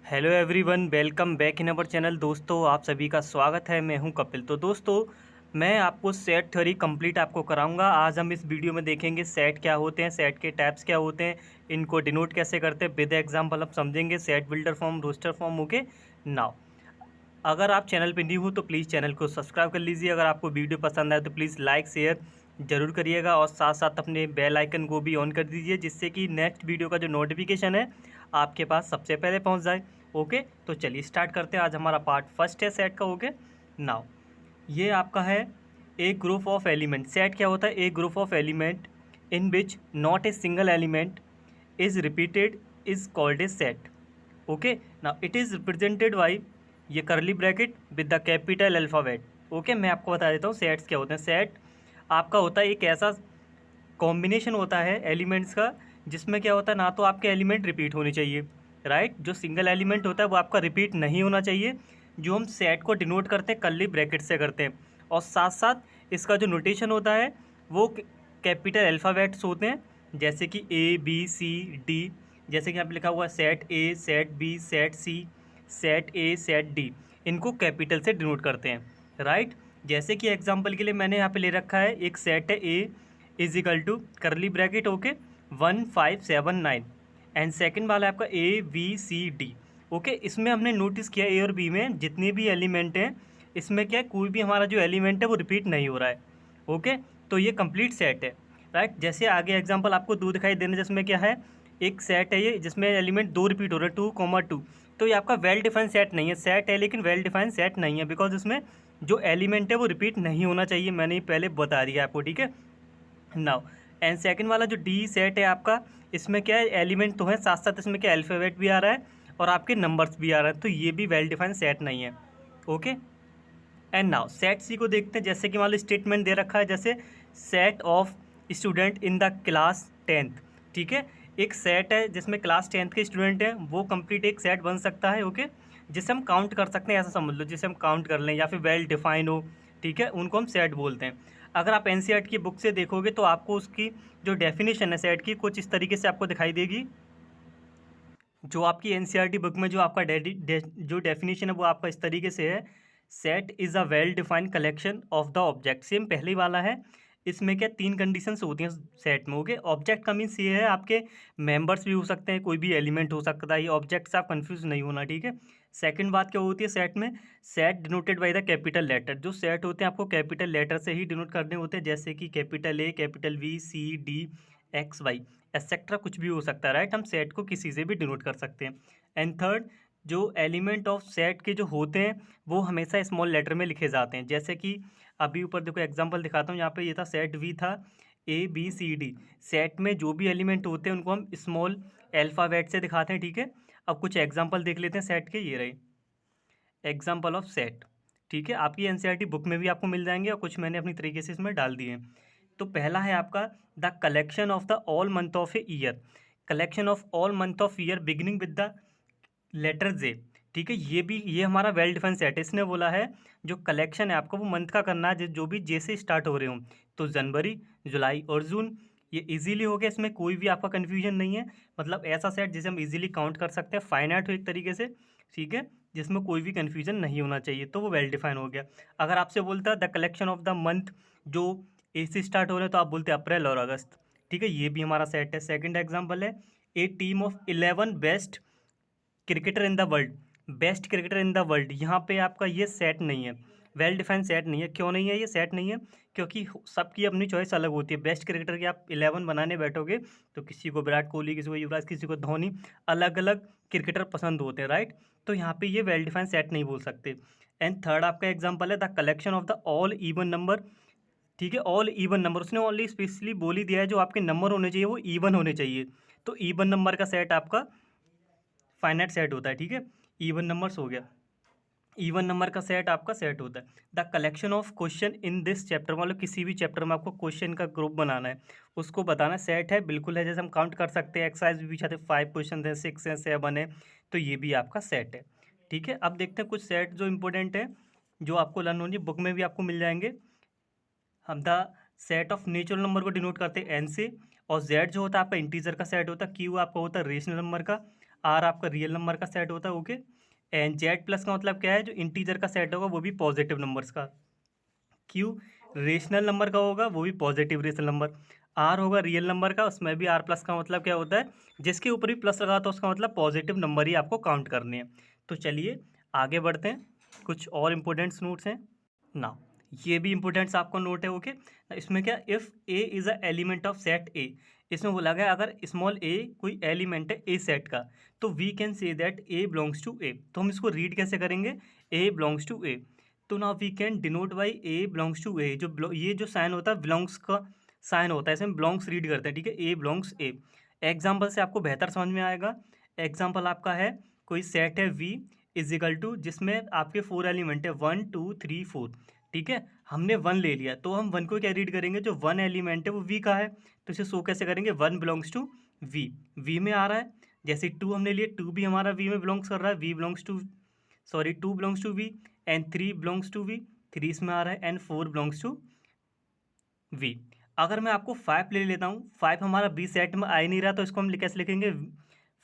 Hello everyone, welcome back in our channel. दोस्तों, आप सभी का स्वागत है। मैं हूं कपिल। तो दोस्तों, मैं आपको सेट थ्योरी कंप्लीट आपको कराऊंगा। आज हम इस वीडियो में देखेंगे सेट क्या होते हैं, सेट के टाइप्स क्या होते हैं, इनको डिनोट कैसे करते हैं, विद एग्जांपल हम समझेंगे। Set builder form, roster form. Okay now, अगर आप चैनल पर न्यू हो तो प्लीज़ चैनल को सब्सक्राइब कर लीजिए। अगर आपको वीडियो पसंद आए तो प्लीज़ लाइक शेयर ज़रूर करिएगा और साथ साथ अपने बेल आइकन को भी ऑन कर दीजिए, जिससे कि नेक्स्ट वीडियो का जो नोटिफिकेशन है आपके पास सबसे पहले पहुंच जाए। ओके, तो चलिए स्टार्ट करते हैं। आज हमारा पार्ट फर्स्ट है सेट का। ओके नाउ, ये आपका है a group of element. Set क्या होता है? A group of element in which not a single element is repeated is called a set. Okay now, it is represented by ये curly bracket with the capital alphabet. Okay, मैं आपको बता देता हूँ sets क्या होते हैं। सेट आपका होता है एक ऐसा कॉम्बिनेशन होता है एलिमेंट्स का, जिसमें क्या होता है, ना तो आपके एलिमेंट रिपीट होने चाहिए, राइट। जो सिंगल एलिमेंट होता है वो आपका रिपीट नहीं होना चाहिए। जो हम सेट को डिनोट करते हैं करली ब्रैकेट से करते हैं, और साथ साथ इसका जो नोटेशन होता है वो कैपिटल अल्फ़ाबेट्स होते हैं, जैसे कि ए बी सी डी। जैसे कि यहाँ पे लिखा हुआ है set A, set B, set C, set A, set D. इनको कैपिटल से डिनोट करते हैं, राइट। जैसे कि एग्जांपल के लिए मैंने यहाँ पे ले रखा है एक सेट है A is equal to curly bracket, okay, 1579, and second वाला है आपका A B C D. Okay, इसमें हमने नोटिस किया ए और बी में जितने भी एलिमेंट हैं, इसमें क्या है, कोई भी हमारा जो एलिमेंट है वो रिपीट नहीं हो रहा है। ओके, तो ये कंप्लीट सेट है, राइट। जैसे आगे एग्जांपल आपको दो दिखाई देने, जिसमें क्या है, एक सेट है ये जिसमें एलिमेंट दो रिपीट हो रहे हैं, 2,2। तो ये आपका वेल डिफाइंड सेट नहीं है। सेट है लेकिन वेल डिफाइंड सेट नहीं है, बिकॉज इसमें जो एलिमेंट है वो रिपीट नहीं होना चाहिए। मैंने ये पहले बता दिया आपको, ठीक है नाउ। एंड सेकंड वाला जो डी सेट है आपका, इसमें क्या है, एलिमेंट तो है, साथ साथ इसमें क्या अल्फ़ाबेट भी आ रहा है और आपके नंबर्स भी आ रहे हैं, तो ये भी वेल डिफाइंड सेट नहीं है। ओके, एंड नाउ सेट सी को देखते हैं। जैसे कि मान लो स्टेटमेंट दे रखा है, जैसे set of student in the class 10th। ठीक है, एक सेट है जिसमें क्लास 10th के स्टूडेंट हैं, वो कंप्लीट एक सेट बन सकता है। ओके, जिसे हम काउंट कर सकते हैं, ऐसा समझ लो, जिसे हम काउंट कर लें या फिर वेल डिफाइन हो, ठीक है, उनको हम सेट बोलते हैं। अगर आप एनसीईआरटी की बुक से देखोगे तो आपको उसकी जो डेफिनेशन है सेट की, कुछ इस तरीके से आपको दिखाई देगी। जो आपकी एनसीईआरटी बुक में जो आपका जो डेफिनेशन है वो आपका इस तरीके से है, set is a well defined collection of the object. Same पहले ही वाला है। इसमें क्या तीन कंडीशंस होती हैं सेट में। ओके, ऑब्जेक्ट का मीन्स ये है, आपके मेंबर्स भी हो सकते हैं, कोई भी एलिमेंट हो सकता है, ये ऑब्जेक्ट से आप कंफ्यूज नहीं होना, ठीक है। सेकंड बात क्या होती है सेट में, set denoted by the capital letter. जो सेट होते हैं आपको कैपिटल लेटर से ही डिनोट करने होते हैं, जैसे कि capital A, capital V, C, D, X, Y, etcetera, कुछ भी हो सकता है, राइट। हम सेट को किसी से भी डिनोट कर सकते हैं। एंड थर्ड, जो एलिमेंट ऑफ सेट के जो होते हैं वो हमेशा स्मॉल लेटर में लिखे जाते हैं। जैसे कि अभी ऊपर देखो एग्जांपल दिखाता हूँ, यहाँ पे ये था सेट वी था, A B C D. Set में जो भी एलिमेंट होते हैं उनको हम स्मॉल अल्फ़ाबेट से दिखाते हैं, ठीक है। अब कुछ एग्जांपल देख लेते हैं सेट के, ये रहे एग्जांपल ऑफ सेट। ठीक है, आपकी एनसीईआरटी बुक में भी आपको मिल जाएंगे और कुछ मैंने अपनी तरीके से इसमें डाल दिए हैं। तो पहला है आपका the collection of the all month of a year. Collection of all month of year beginning with the letter J. ठीक है, ये हमारा वेल डिफाइंड सेट है। इसने बोला है जो कलेक्शन है आपको वो मंथ का करना है, जो भी जे से स्टार्ट हो रहे हो, तो जनवरी, जुलाई और जून। ये इजीली हो गया, इसमें कोई भी आपका कन्फ्यूजन नहीं है। मतलब ऐसा सेट जिसे हम इजीली काउंट कर सकते हैं, फाइनाइट हो एक तरीके से, ठीक है, जिसमें कोई भी कन्फ्यूजन नहीं होना चाहिए, तो वो वेल डिफाइन हो गया। अगर आपसे बोलता है the collection of the month जो ए से स्टार्ट हो रहे हैं, तो आप बोलते हैं अप्रैल और अगस्त। ठीक है, ये भी हमारा सेट है। सेकंड एग्जांपल है a team of 11 best cricketer in the world. Best cricketer in the world, यहाँ पे आपका ये सेट नहीं है, वेल डिफाइंड सेट नहीं है। क्यों नहीं है ये सेट नहीं है? क्योंकि सबकी अपनी चॉइस अलग होती है। बेस्ट क्रिकेटर की आप 11 बनाने बैठोगे तो किसी को विराट कोहली, किसी को युवराज, किसी को धोनी, अलग अलग क्रिकेटर पसंद होते हैं, राइट। तो यहाँ पे ये वेल डिफाइंड सेट नहीं बोल सकते। एंड थर्ड आपका एग्जाम्पल है the collection of the all even number. ठीक है, ऑल इवन नंबर, उसने ओनली स्पेशली बोल ही दिया है जो आपके नंबर होने चाहिए वो इवन होने चाहिए। तो इवन नंबर का सेट आपका फाइनाइट सेट होता है, ठीक है। इवन नंबर्स हो गया, इवन नंबर का सेट आपका सेट होता है। The collection of question in this chapter, मतलब किसी भी चैप्टर में आपको क्वेश्चन का ग्रुप बनाना है, उसको बताना सेट है, बिल्कुल है। जैसे हम काउंट कर सकते हैं, एक्सरसाइज भी पूछा थे, 5 क्वेश्चन है, 6 है, 7 है, तो ये भी आपका सेट है। ठीक है, अब देखते हैं कुछ सेट जो इंपॉर्टेंट है, जो आपको लर्न होनी, बुक में भी आपको मिल जाएंगे। हम the set of natural number को डिनोट करते हैं एन से, और जेड जो होता है आपका इंटीजर का सेट होता है, क्यू आपका होता है रेशनल नंबर का, आर आपका रियल नंबर का सेट होता है, ओके। एंड जेड प्लस का मतलब क्या है, जो इंटीजर का सेट होगा वो भी पॉजिटिव नंबर्स का। क्यू रेशनल नंबर का होगा, वो भी पॉजिटिव रेशनल नंबर। आर होगा रियल नंबर का, उसमें भी आर प्लस का मतलब क्या होता है, जिसके ऊपर भी प्लस लगा तो उसका मतलब पॉजिटिव नंबर ही आपको काउंट करने हैं। तो चलिए आगे बढ़ते हैं, कुछ और इंपॉर्टेंट्स नोट्स हैं ना, ये भी इंपॉर्टेंट्स आपको नोट है, ओके। इसमें क्या, if A is a element of set ए, इसमें बोला गया अगर स्मॉल ए कोई एलिमेंट है ए सेट का, तो we can say that A belongs to A. तो हम इसको रीड कैसे करेंगे, ए बिलोंग्स टू ए। तो now we can denote by A belongs to A, जो ये जो साइन होता है बिलोंग्स का साइन होता है, इसमें बिलोंग्स रीड करते हैं, ठीक है, ए बिलोंग्स ए। एग्जाम्पल से आपको बेहतर समझ में आएगा। एग्जाम्पल आपका है, कोई सेट है वी इज इक्वल टू, जिसमें आपके 4 एलिमेंट है 1 2 3 4, ठीक है। हमने 1 ले लिया, तो हम 1 को क्या रीड करेंगे, जो 1 एलिमेंट है वो वी का है, तो इसे शो कैसे करेंगे, 1 बिलोंग्स टू वी, वी में आ रहा है। जैसे 2 हमने लिए, 2 भी हमारा वी में बिलोंग्स कर रहा है, V belongs to, sorry 2 belongs to V, and 3 belongs to V, 3 इसमें आ रहा है, एंड 4 बिलोंग्स टू वी। अगर मैं आपको 5 ले लेता हूँ, 5 हमारा बी सेट में आ ही नहीं रहा, तो इसको हम कैसे लिखेंगे,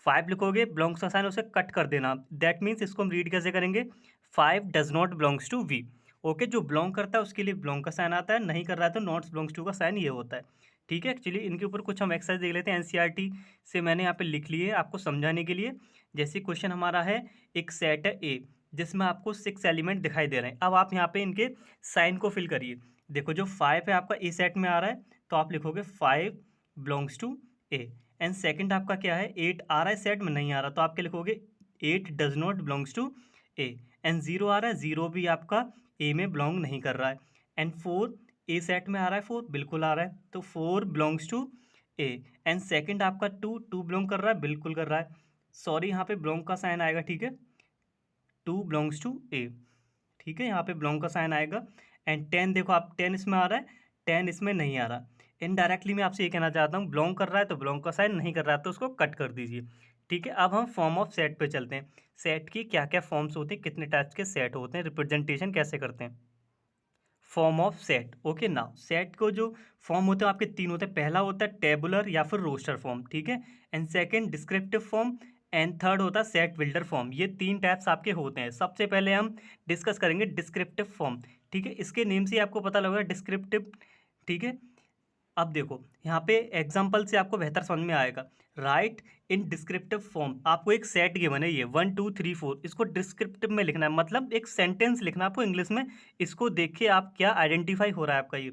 5 लिखोगे, बिलोंग्स का साइन उसे कट कर देना, दैट मीन्स इसको हम रीड कैसे करेंगे, 5 does not belongs to V, okay. जो बिलोंग करता है उसके लिए बिलोंग का साइन आता है, नहीं कर रहा है तो नॉट बिलोंग्स टू का साइन ये होता है, ठीक है। एक्चुअली इनके ऊपर कुछ हम एक्सरसाइज देख लेते हैं, एनसीईआरटी से मैंने यहाँ पे लिख ली है आपको समझाने के लिए। जैसे क्वेश्चन हमारा है, एक सेट है ए जिसमें आपको 6 एलिमेंट दिखाई दे रहे हैं, अब आप यहाँ पे इनके साइन को फिल करिए। देखो जो 5 है आपका ए सेट में आ रहा है, तो आप लिखोगे 5 belongs to A. And second आपका क्या है, 8 आ रहा है, सेट में नहीं आ रहा, तो आप क्या लिखोगे, 8 does not belongs to A. And 0 आ रहा है, 0 भी आपका ए में बिलोंग नहीं कर रहा है। एंड 4 ए सेट में आ रहा है, 4 बिल्कुल आ रहा है, तो 4 belongs to A. And second आपका 2 2 बिलोंग कर रहा है, बिल्कुल कर रहा है, सॉरी यहाँ पे बिलोंग का साइन आएगा, ठीक है, 2 बिलोंग्स टू ए, ठीक है, यहाँ पे बिलोंग का साइन आएगा। एंड 10 देखो आप, 10 इसमें आ रहा है, 10 इसमें नहीं आ रहा। इनडायरेक्टली मैं आपसे ये कहना चाहता हूँ, बिलोंग कर रहा है तो बिलोंग का साइन, नहीं कर रहा है तो उसको कट कर दीजिए, ठीक है। अब हम फॉर्म ऑफ सेट पे चलते हैं, सेट की क्या क्या फॉर्म्स होते हैं, कितने टाइप्स के सेट होते हैं, रिप्रेजेंटेशन कैसे करते हैं। Form of set, okay. Now set को जो फॉर्म होते हैं आपके 3 होते हैं, पहला होता है टेबुलर या फिर रोस्टर फॉर्म, ठीक है। And second descriptive form, and third होता है सेट बिल्डर फॉर्म। ये 3 टाइप्स आपके होते हैं। सबसे पहले हम डिस्कस करेंगे डिस्क्रिप्टिव फॉर्म, ठीक है, इसके नेम से ही आपको पता लगेगा डिस्क्रिप्टिव, ठीक है। अब देखो यहाँ पे एग्जाम्पल से आपको बेहतर समझ में आएगा। राइट इन डिस्क्रिप्टिव फॉर्म, आपको एक सेट गिवन है, ये 1 2 3 4, इसको डिस्क्रिप्टिव में लिखना है, मतलब एक सेंटेंस लिखना है आपको इंग्लिश में। इसको देख के आप क्या आइडेंटिफाई हो रहा है आपका ये,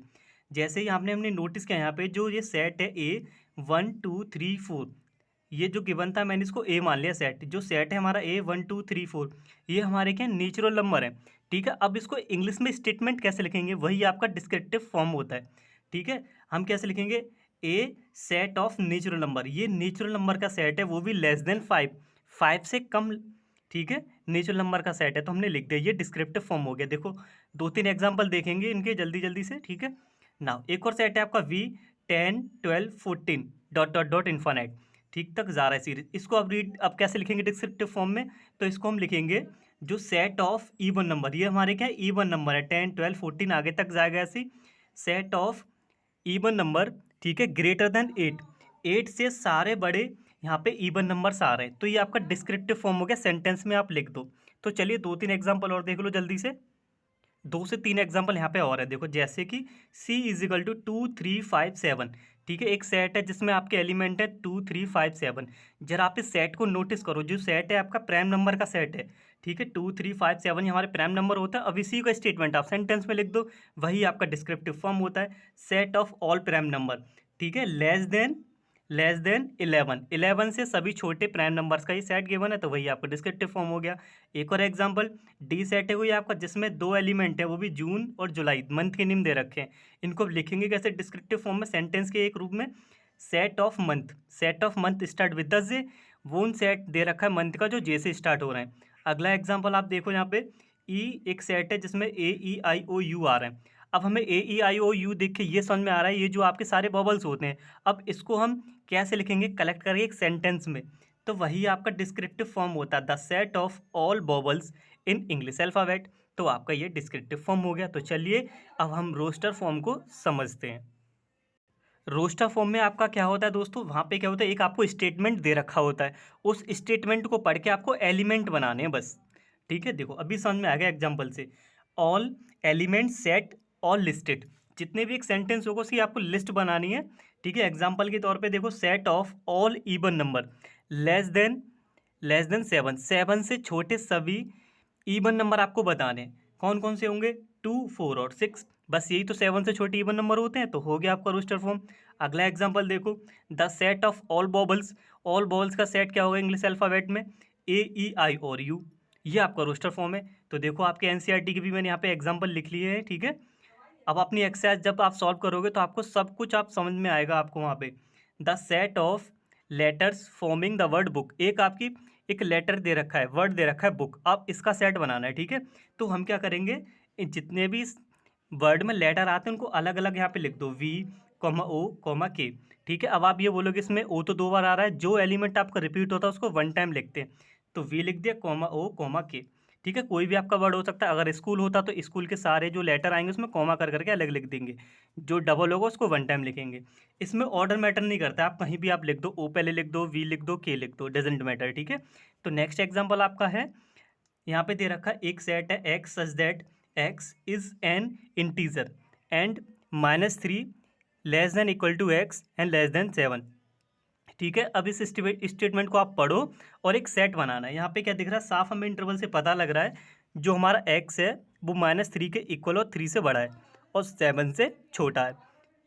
जैसे ही आपने हमने नोटिस किया यहाँ पे जो ये सेट है ए 1 2 3 4, ये जो गिवन था मैंने इसको ए मान लिया सेट, जो सेट है हमारा ए 1 2 3 4, ये हमारे क्या नेचुरल नंबर है, ठीक है। अब इसको इंग्लिश में स्टेटमेंट कैसे लिखेंगे, वही आपका डिस्क्रिप्टिव फॉर्म होता है, ठीक है। हम कैसे लिखेंगे, ए सेट ऑफ नेचुरल नंबर, ये नेचुरल नंबर का सेट है, वो भी लेस देन 5, 5 से कम, ठीक है, नेचुरल नंबर का सेट है, तो हमने लिख दिया, ये डिस्क्रिप्टिव फॉर्म हो गया। देखो 2-3 एग्जाम्पल देखेंगे इनके जल्दी जल्दी से, ठीक है। नाउ एक और सेट है आपका V 10 12 14 dot dot dot infinite, ठीक तक जा रहा है सीरीज। इसको अब रीड, अब कैसे लिखेंगे डिस्क्रिप्टिव फॉर्म में, तो इसको हम लिखेंगे जो सेट ऑफ इवन नंबर, ये हमारे क्या है इवन नंबर है, 10 12 14 आगे तक जाएगा ऐसी, सेट ऑफ इवन नंबर, ठीक है, ग्रेटर देन 8, 8 से सारे बड़े यहाँ पे इवन नंबर्स आ रहे हैं, तो ये आपका डिस्क्रिप्टिव फॉर्म हो गया, सेंटेंस में आप लिख दो। तो चलिए 2-3 एग्जाम्पल और देख लो जल्दी से, 2 से 3 एग्जाम्पल यहाँ पे और है, देखो जैसे कि C इज इक्वल टू 2 3 5 7, ठीक है, एक सेट है जिसमें आपके एलिमेंट है 2 3 5 7। जरा आप इस सेट को नोटिस करो, जो सेट है आपका प्राइम नंबर का सेट है, ठीक है, 2 3 5 7 ये हमारे प्राइम नंबर होता है। अब इसी का स्टेटमेंट आप सेंटेंस में लिख दो, वही आपका डिस्क्रिप्टिव फॉर्म होता है, set of all prime number, ठीक है, लेस देन 11, 11 से सभी छोटे प्राइम नंबर्स का ही सेट गिवन है, तो वही आपका डिस्क्रिप्टिव फॉर्म हो गया। एक और एग्जांपल, डी सेट है कोई आपका जिसमें 2 एलिमेंट है, वो भी जून और जुलाई, मंथ के नेम दे रखे हैं, इनको लिखेंगे कैसे डिस्क्रिप्टिव फॉर्म में, सेंटेंस के एक रूप में, set of month, set of month start with the J, वो सेट दे रखा है मंथ का जो जे से स्टार्ट हो रहे हैं। अगला एग्जाम्पल आप देखो यहाँ पे, ई एक सेट है जिसमें AEIOU आ रहे हैं। अब हमें AEIOU देख के ये समझ में आ रहा है, ये जो आपके सारे बबल्स होते हैं, अब इसको हम कैसे लिखेंगे, कलेक्ट करके एक सेंटेंस में, तो वही आपका डिस्क्रिप्टिव फॉर्म होता है, the set of all bubbles in English alphabet, तो आपका ये डिस्क्रिप्टिव फॉर्म हो गया। तो चलिए अब हम रोस्टर फॉर्म को समझते हैं। रोस्टर फॉर्म में आपका क्या होता है दोस्तों, वहाँ पे क्या होता है, एक आपको स्टेटमेंट दे रखा होता है, उस स्टेटमेंट को पढ़ के आपको एलिमेंट बनाने हैं बस। ठीक है, देखो अभी समझ में आ गया एग्जाम्पल से। ऑल एलिमेंट सेट और लिस्टेड, जितने भी एक सेंटेंस होगा उसकी आपको लिस्ट बनानी है। ठीक है, एग्जाम्पल के तौर पे देखो, set of all even number less than 7, 7 से छोटे सभी इवन नंबर आपको बताने हैं। कौन कौन से होंगे, 2, 4 और 6, बस यही तो 7 से छोटे इवन नंबर होते हैं, तो हो गया आपका रोस्टर फॉर्म। अगला एग्जांपल देखो, the set of all balls का सेट क्या होगा इंग्लिश अल्फ़ाबेट में, AEI और U, ये आपका रोस्टर फॉर्म है। तो देखो आपके NCERT की भी मैंने यहाँ पे एग्जाम्पल लिख लिए है। ठीक है, अब अपनी एक्सरसाइज जब आप सॉल्व करोगे तो आपको सब कुछ आप समझ में आएगा आपको वहाँ पे। The set of letters forming the word book, एक आपकी एक लेटर दे रखा है, वर्ड दे रखा है बुक, अब इसका सेट बनाना है। ठीक है, तो हम क्या करेंगे, जितने भी वर्ड में लेटर आते हैं उनको अलग अलग यहाँ पे लिख दो, V, O, K। ठीक है, अब आप ये बोलोगे इसमें O तो 2 बार आ रहा है, जो एलिमेंट आपका रिपीट होता है उसको 1 टाइम लिखते हैं, तो V लिख दिया, O, K। ठीक है, कोई भी आपका वर्ड हो सकता है, अगर स्कूल होता तो स्कूल के सारे जो लेटर आएंगे उसमें कॉमा कर करके अलग लिख देंगे, जो डबल होगा उसको 1 टाइम लिखेंगे। इसमें ऑर्डर मैटर नहीं करता, आप कहीं भी आप लिख दो, O पहले लिख दो, V लिख दो, K लिख दो, डजेंट मैटर। ठीक है, तो नेक्स्ट एग्जाम्पल आपका है, यहाँ पे दे रखा है एक सेट है x such that x is an integer and -3 less than equal to X and less than 7। ठीक है, अब इस स्टेटमेंट को आप पढ़ो और एक सेट बनाना है। यहाँ पे क्या दिख रहा है, साफ हमें इंटरवल से पता लग रहा है जो हमारा एक्स है वो -3 के इक्वल और 3 से बड़ा है और 7 से छोटा है।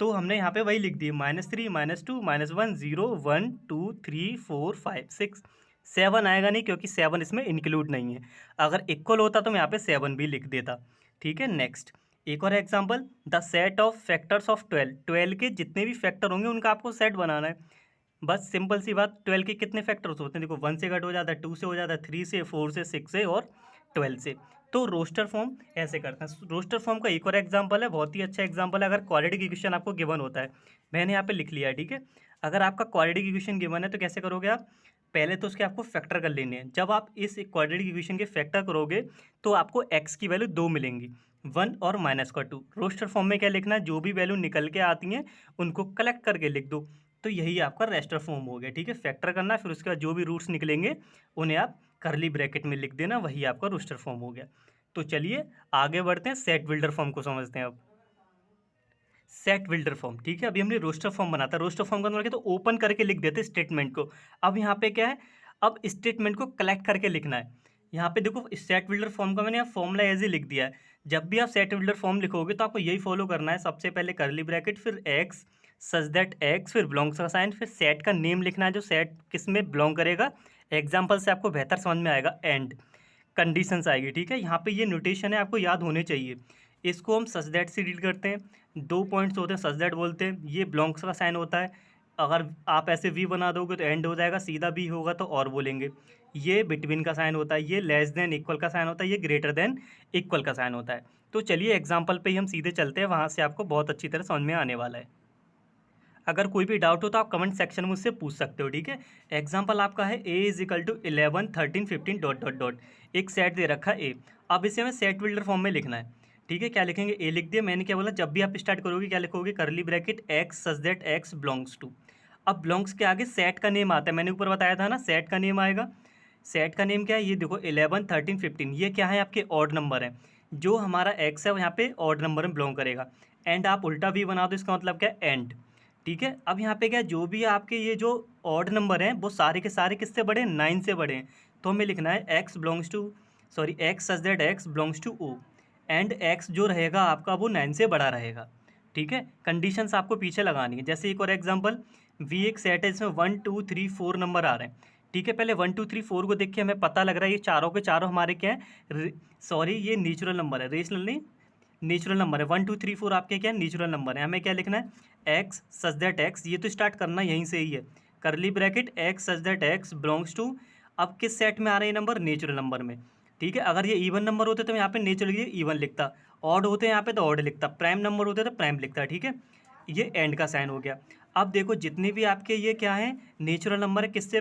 तो हमने यहाँ पे वही लिख दी, -3, -2, -1, 0, 1, 2, 3, 4, 5, 6, 7 आएगा नहीं क्योंकि 7 इसमें इंक्लूड नहीं है। अगर इक्वल होता तो मैं यहाँ पे 7 भी लिख देता। ठीक है, नेक्स्ट एक और example, the set of factors of 12, 12 के जितने भी फैक्टर होंगे उनका आपको सेट बनाना है। बस सिंपल सी बात, 12 के कितने फैक्टर्स होते हैं, देखो 1 से कट हो जाता है, 2 से हो जाता है, 3 से, 4 से, 6 से और 12 से। तो रोस्टर फॉर्म ऐसे करते हैं। रोस्टर फॉर्म का एक और एग्जांपल है, बहुत ही अच्छा एग्जांपल है, अगर क्वाड्रेटिक इक्वेशन आपको गिवन होता है, मैंने यहाँ पे लिख लिया है। ठीक है, अगर आपका क्वाड्रेटिक इक्वेशन गिवन है तो कैसे करोगे आप, पहले तो उसके आपको फैक्टर कर लेने हैं। जब आप इस क्वाड्रेटिक इक्वेशन के फैक्टर करोगे तो आपको एक्स की वैल्यू 2 मिलेंगी, 1 और -2। रोस्टर फॉर्म में क्या लिखना है, जो भी वैल्यू निकल के आती हैं उनको कलेक्ट करके लिख दो, तो यही आपका रेस्टर फॉर्म हो गया। ठीक है, फैक्टर करना है, फिर उसके बाद जो भी रूट्स निकलेंगे उन्हें आप करली ब्रैकेट में लिख देना, वही आपका रोस्टर फॉर्म हो गया। तो चलिए आगे बढ़ते हैं, सेट बिल्डर फॉर्म को समझते हैं अब। सेट बिल्डर फॉर्म, ठीक है, अभी हमने रोस्टर फॉर्म बनाता है, रोस्टर फॉर्म का मतलब क्या, तो ओपन करके लिख देते स्टेटमेंट को। अब यहाँ पे क्या है, अब स्टेटमेंट को कलेक्ट करके लिखना है। यहाँ पे देखो सेट बिल्डर फॉर्म का मैंने यहाँ फॉर्मूला एज ही लिख दिया है। जब भी आप सेट बिल्डर फॉर्म लिखोगे तो आपको यही फॉलो करना है, सबसे पहले करली ब्रैकेट, फिर एक्स सच दैट एक्स, फिर बिलोंग्स का साइन, फिर सेट का नेम लिखना है जो सेट किस में बिलोंग करेगा। एग्जाम्पल से आपको बेहतर समझ में आएगा, एंड कंडीशंस आएगी। ठीक है, यहाँ पे ये नोटेशन है, आपको याद होने चाहिए। इसको हम सच दैट से डील करते हैं, 2 पॉइंट्स होते हैं, सच दैट बोलते हैं, ये बिलोंग्स का साइन होता है। अगर आप ऐसे वी बना दोगे तो एंड हो जाएगा, सीधा बी होगा तो और बोलेंगे। ये बिटवीन का साइन होता है, ये लेस देन इक्वल का साइन होता है, ये ग्रेटर देन इक्वल का साइन होता है। तो चलिए एग्जाम्पल पे ही हम सीधे चलते हैं, वहाँ से आपको बहुत अच्छी तरह समझ में आने वाला है। अगर कोई भी डाउट हो तो आप कमेंट सेक्शन में मुझसे पूछ सकते हो। ठीक है, एग्जाम्पल आपका है a is equal to 11, 13, 15 dot dot dot, एक सेट दे रखा है a। अब इसे हमें सेट बिल्डर फॉर्म में लिखना है। ठीक है, क्या लिखेंगे, a लिख दिया। मैंने क्या बोला, जब भी आप स्टार्ट करोगे क्या लिखोगे, curly bracket x such that x belongs to. अब बिलोंग्स के आगे सेट का नेम आता है, मैंने ऊपर बताया था ना, सेट का नेम आएगा। सेट का नेम क्या है, ये देखो 11, 13, 15, ये क्या है, आपके ऑड नंबर है। जो हमारा एक्स है वो यहाँ पे ऑड नंबर में बिलोंग करेगा। एंड आप उल्टा वी बना दो, इसका मतलब क्या है, एंड। ठीक है, अब यहाँ पे क्या है, जो भी आपके ये जो ऑड नंबर हैं वो सारे के सारे किससे बड़े हैं, 9 से बड़े हैं। तो हमें लिखना है x belongs to, sorry x such that x belongs to O, and x जो रहेगा आपका वो 9 से बड़ा रहेगा। ठीक है, कंडीशंस आपको पीछे लगानी है। जैसे एक और एग्जांपल, वी एक सेट है, इसमें 1, 2, 3, 4 नंबर आ रहे हैं। ठीक है, पहले 1, 2, 3, 4 को देख के हमें पता लग रहा है ये चारों के चारों हमारे क्या है, सॉरी ये नेचुरल नंबर है, रेशनल नहीं, नेचुरल नंबर है। 1, 2, 3, 4 आपके क्या है, नेचुरल नंबर है। हमें क्या लिखना है, एक्स सच दैट एक्स, ये तो स्टार्ट करना यहीं से ही है, curly bracket x such that x belongs to. अब किस सेट में आ रहे हैं नंबर, नेचुरल नंबर में। ठीक है, अगर ये इवन नंबर होते तो मैं यहाँ पे नेचुरल इवन लिखता, ऑड होते हैं यहाँ पे तो ऑड लिखता, प्राइम नंबर होते तो प्राइम लिखता। ठीक है, ये एंड का साइन हो गया। अब देखो जितने भी आपके ये क्या है, नेचुरल नंबर है, किससे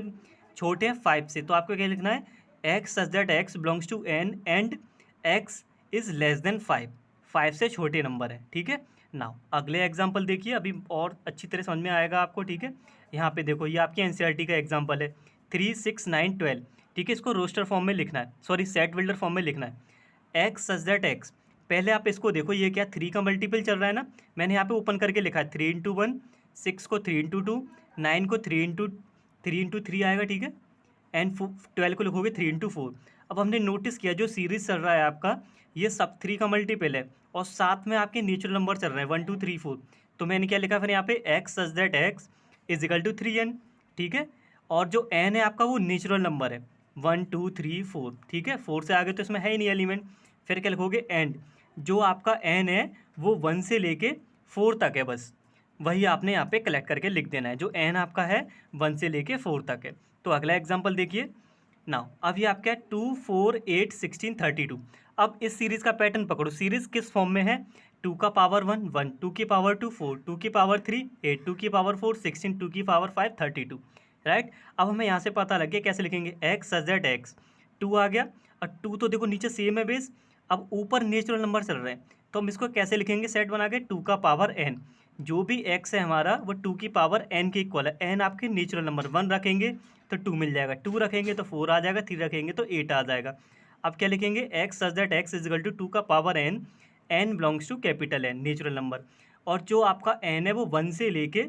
छोटे हैं, 5 से, तो आपको क्या लिखना है, x such that x belongs to N and x is less than 5, 5 से छोटे नंबर है। ठीक है, नाउ अगले एग्जाम्पल देखिए, अभी और अच्छी तरह समझ में आएगा आपको, ठीक है। यहाँ पे देखो, ये आपकी एनसीईआरटी का एग्जाम्पल है 3, 6, 9, 12, ठीक है। इसको रोस्टर फॉर्म में लिखना है, सॉरी सेट बिल्डर फॉर्म में लिखना है। एक्स सच दैट एक्स, पहले आप इसको देखो, ये क्या 3 का मल्टीपल चल रहा है ना, मैंने यहाँ पे ओपन करके लिखा है 3 इंटू 1, 6 को 3 इंटू 2, 9 को 3 इंटू 3 आएगा, ठीक है। एंड 12 को लिखोगे 3 इंटू 4। अब हमने नोटिस किया जो सीरीज चल रहा है आपका, ये सब 3 का मल्टीपल है और साथ में आपके नेचुरल नंबर चल रहे हैं 1, 2, 3, 4। तो मैंने क्या लिखा फिर यहाँ पे x such that x is equal to 3n, ठीक है। और जो n है आपका वो नेचुरल नंबर है 1, 2, 3, 4, ठीक है। 4 से आगे तो इसमें है ही नहीं एलिमेंट। फिर क्या लिखोगे एंड जो आपका n है वो 1 से लेके 4 तक है, बस वही आपने यहाँ पे कलेक्ट करके लिख देना है। जो n आपका है 1 से लेके 4 तक है। तो अगला एग्जाम्पल देखिए नाउ, अब ये आपका 2, 4, 8, 16, 32। अब इस सीरीज का पैटर्न पकड़ो, सीरीज किस फॉर्म में है, 2 का पावर 1, 1, 2 की पावर 2, 4, 2 की पावर 3, 8, 2 की पावर 4, 16, 2 की पावर 5, 32, राइट। अब हमें यहाँ से पता लग गया कैसे लिखेंगे, एक्स सच दैट एक्स, 2 आ गया और 2 तो देखो नीचे सेम है बेस, अब ऊपर नेचुरल नंबर चल रहे हैं तो हम इसको कैसे लिखेंगे, सेट बना के 2 का पावर n, जो भी x है हमारा वो 2 की पावर n के इक्वल है। n आपके नेचुरल नंबर, 1 रखेंगे तो 2 मिल जाएगा, 2 रखेंगे तो 4 आ जाएगा, 3 रखेंगे तो 8 आ जाएगा। अब क्या लिखेंगे, x such that x is equal to 2 का power n, n belongs to capital n natural number, और जो आपका n है वो 1 से लेके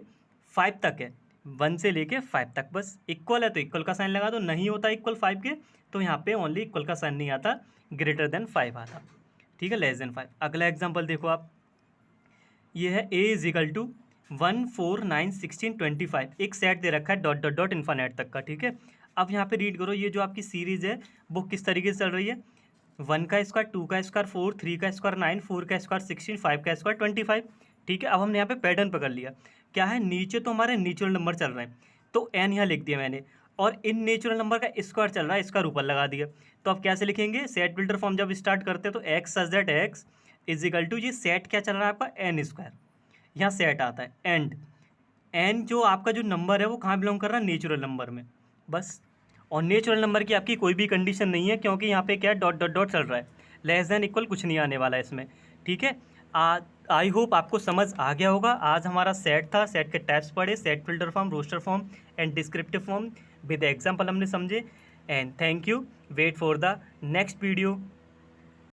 5 तक है, 1 से लेके 5 तक, बस इक्वल है तो इक्वल का साइन लगा दो, नहीं होता इक्वल 5 के तो यहाँ पे ओनली इक्वल का साइन नहीं आता, ग्रेटर देन 5 आता, ठीक है, लेस देन 5। अगला एग्जाम्पल देखो आप, ये है a इज इक्वल टू 1, 4, 9, 16, 25, एक सेट दे रखा है डॉट डॉट डॉट इन्फानेट तक का, ठीक है। अब यहाँ पे रीड करो, ये जो आपकी सीरीज है वो किस तरीके से चल रही है, 1 का स्क्वायर, 2 का स्क्वायर, 4, 3 का स्क्वायर 9, 4 का स्क्वायर 16, 5 का स्क्वायर 25, ठीक है। अब हमने यहाँ पे पैटर्न पकड़ लिया, क्या है, नीचे तो हमारे नेचुरल नंबर चल रहे हैं तो n यहाँ लिख दिया मैंने, और इन नेचुरल नंबर का स्क्वायर चल रहा है, स्क्वायर ऊपर लगा दिया। तो अब कैसे लिखेंगे, सेट बिल्डर फॉर्म जब स्टार्ट करते हैं तो x such that x is equal to, ये सेट क्या चल रहा है आपका, एन स्क्वायर, यहाँ सेट आता है एंड एन जो आपका जो नंबर है वो कहाँ बिलोंग कर रहा है, नेचुरल नंबर में, बस। और नेचुरल नंबर की आपकी कोई भी कंडीशन नहीं है क्योंकि यहाँ पे क्या है, डॉट डॉट डॉट चल रहा है, लेस देन इक्वल कुछ नहीं आने वाला है इसमें, ठीक है। आई होप आपको समझ आ गया होगा। आज हमारा सेट था, सेट के टाइप्स पढ़े, set filter form, roster form and descriptive form with example हमने समझे। And thank you, wait for the next video.